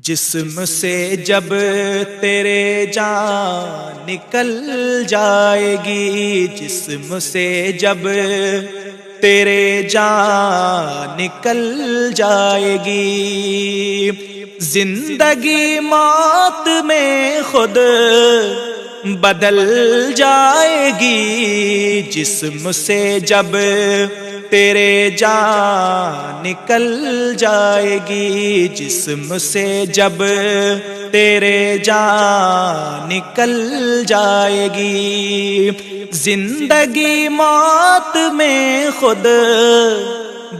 جسم سے جب تیرے جان نکل جائے گی، جسم سے جب تیرے جان نکل جائے گی، زندگی موت میں خود بدل جائے گی، جسم سے جب تیرے جان نکل جائے گی، جسم سے جب تیرے جان نکل جائے گی، زندگی موت میں خود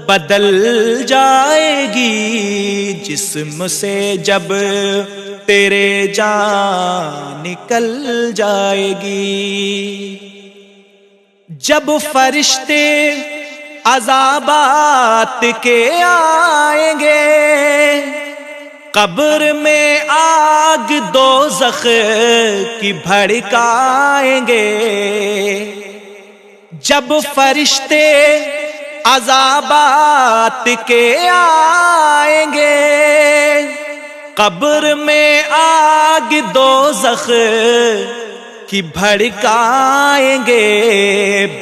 بدل جائے گی، جسم سے جب تیرے جان نکل جائے گی۔ جب فرشتے عذابات کے آئیں گے، قبر میں آگ دوزخ کی بھڑکائیں گے، جب فرشتے عذابات کے آئیں گے، قبر میں آگ دوزخ کی بھڑکائیں گے،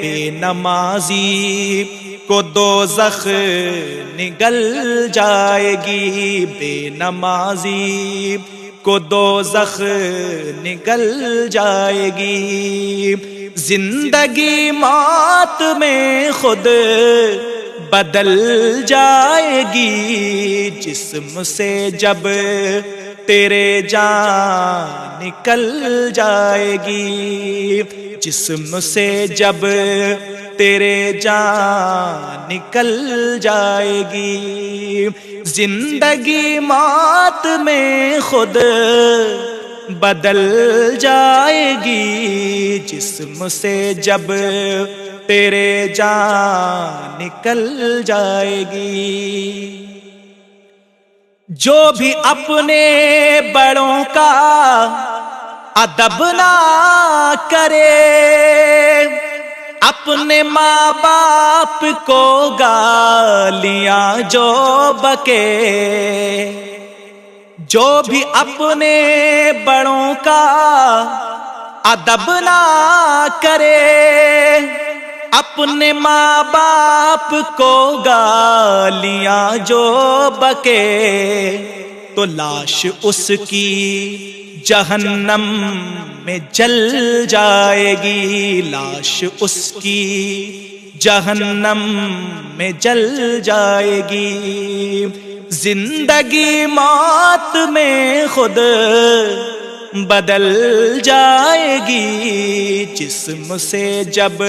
بے نمازی کو دوزخ نگل جائے گی، بے نمازی کو دوزخ نگل جائے گی، زندگی موت میں خود بدل جائے گی، جسم سے جب تیرے جان نکل جائے گی، جسم سے جب تیرے جان نکل جائے گی، زندگی موت میں خود بدل جائے گی، جسم سے جب تیرے جان نکل جائے گی۔ جو بھی اپنے بڑوں کا ادب نہ کرے، اپنے ماں باپ کو گالیاں جو بکے، جو بھی اپنے بڑوں کا ادب نہ کرے، اپنے ماں باپ کو گالیاں جو بکے، تو لاش اس کی جہنم میں جل جائے گی، لاش اس کی جہنم میں جل جائے گی، زندگی موت میں خود بدل جائے گی، جسم سے جب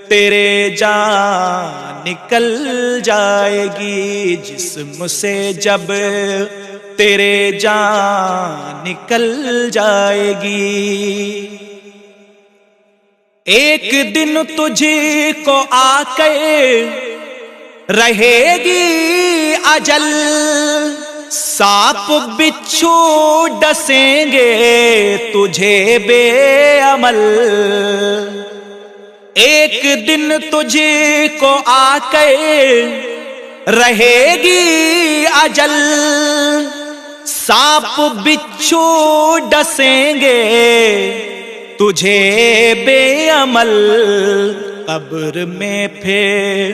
تیرے جان نکل جائے گی، جسم سے جب تیرے جان نکل جائے گی، ایک دن تجھ کو آ کے رہے گی اجل، سانپ بچھو ڈسیں گے تجھے بے عمل، ایک دن تجھ کو آ کے رہے گی اجل، سانپ بچھو ڈسیں گے تجھے بے عمل، قبر میں پھر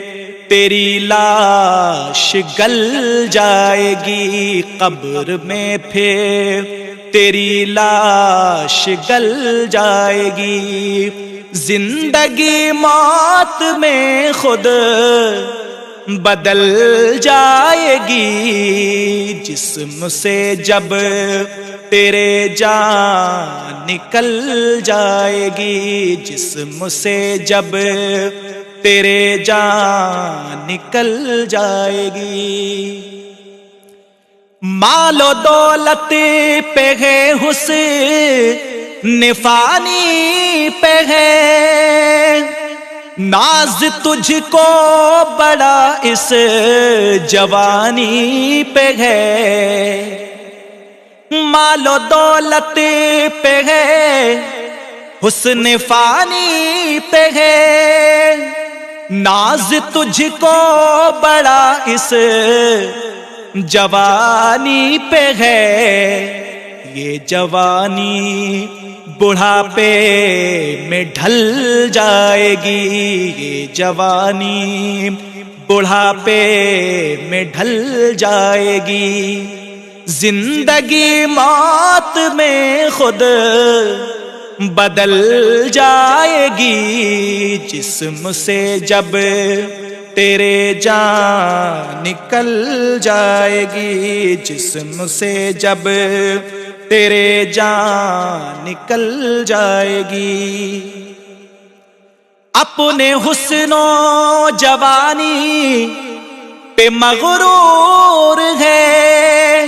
تیری لاش گل جائے گی، قبر میں پھر تیری لاش گل جائے گی، زندگی موت میں خود بدل جائے گی، جسم سے جب تیرے جان نکل جائے گی، جسم سے جب تیرے جان نکل جائے گی، مال و دولت پہ ہے حسن فانی پہ ہے، ناز تجھ کو بڑا اس جوانی پہ ہے، مال و دولت پہ ہے حسن فانی پہ ہے، ناز تجھ کو بڑا اس جوانی پہ ہے، یہ جوانی بڑھاپے میں ڈھل جائے گی، یہ جوانی بڑھاپے میں ڈھل جائے گی، زندگی موت میں خود بدل جائے گی، جسم سے جب تیرے جان نکل جائے گی، جسم سے جب تیرے جان نکل جائے گی۔ اپنے حسن و جوانی پہ مغرور ہے،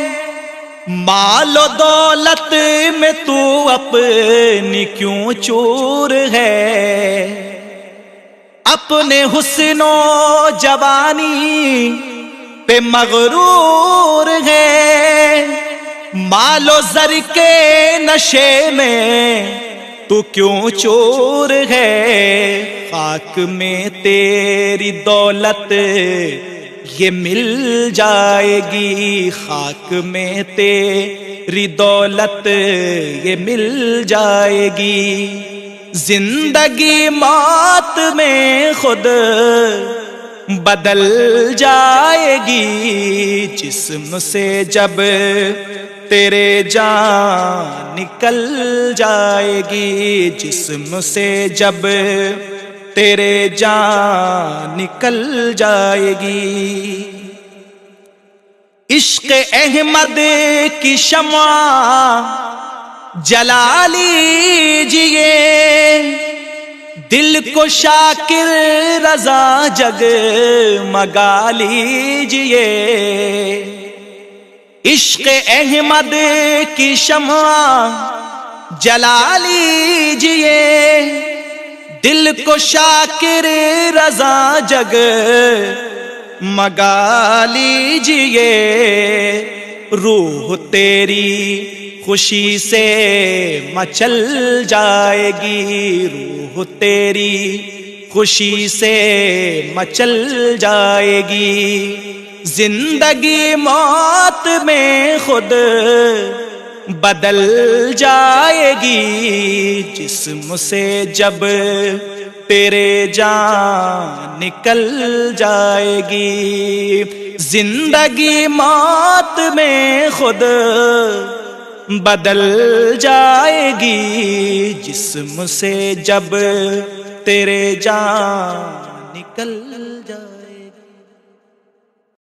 مال و دولت میں تو اپنی کیوں چور ہے، اپنے حسن و جوانی پہ مغرور ہے، مال و زر کے نشے میں تو کیوں چور ہے، خاک میں تیری دولت یہ مل جائے گی، خاک میں تیری دولت یہ مل جائے گی، زندگی موت میں خود بدل جائے گی، جسم سے جب تیرے جان نکل جائے گی، جسم سے جب تیرے جان نکل جائے گی۔ عشق احمد کی شمع جلا لیجئے، دل کو شاکر رضا جگمگا لیجئے، عشق احمد کی شمع جلا لیجئے، دل کو شاکر رضا جگمگا لیجئے، روح تیری خوشی سے مچل جائے گی، روح تیری خوشی سے مچل جائے گی، زندگی موت میں خود بدل جائے گی، جسم سے جب تیرے جان نکل جائے گی، زندگی موت میں خود بدل جائے گی، جسم سے جب تیرے جان نکل